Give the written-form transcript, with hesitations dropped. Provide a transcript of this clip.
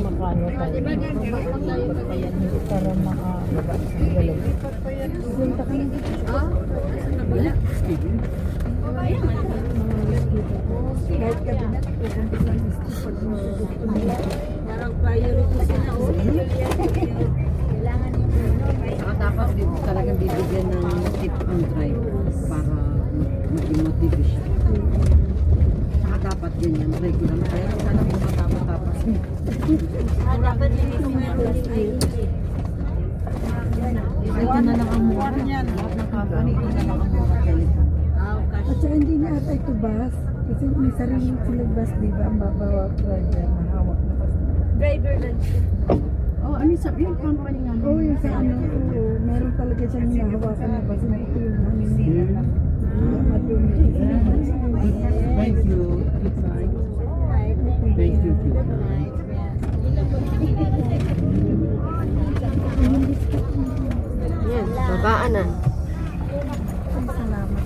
Makano tayo. Para makababa sa galog. Punta ka na dito. Kahit kabinet, pupunta lang gusto pag gusto nila. Parang priority sila. Kailangan yung Saka dapat talagang bibigyan ng tip ang drive para maging motivation. Saka dapat ganyan, regular. Kaya sana kung matapos-tapos. dapat limiting na Ay, ito na lang ang mura. Lahat ng company, ito na lang ang mura. At saka hindi na ata ito bus. Kasi may sarili silang bus, di ba? Ang babawa driver na hawak na bus. driver lang siya. Oh, ano sabi yung company nga? Oo, yung sa ano, oo, meron talaga siyang hinahawakan na bus. Hindi ito yung hangin nila. Madumi. Thank you. Thank you. Yan, babaan na. Ay, salamat.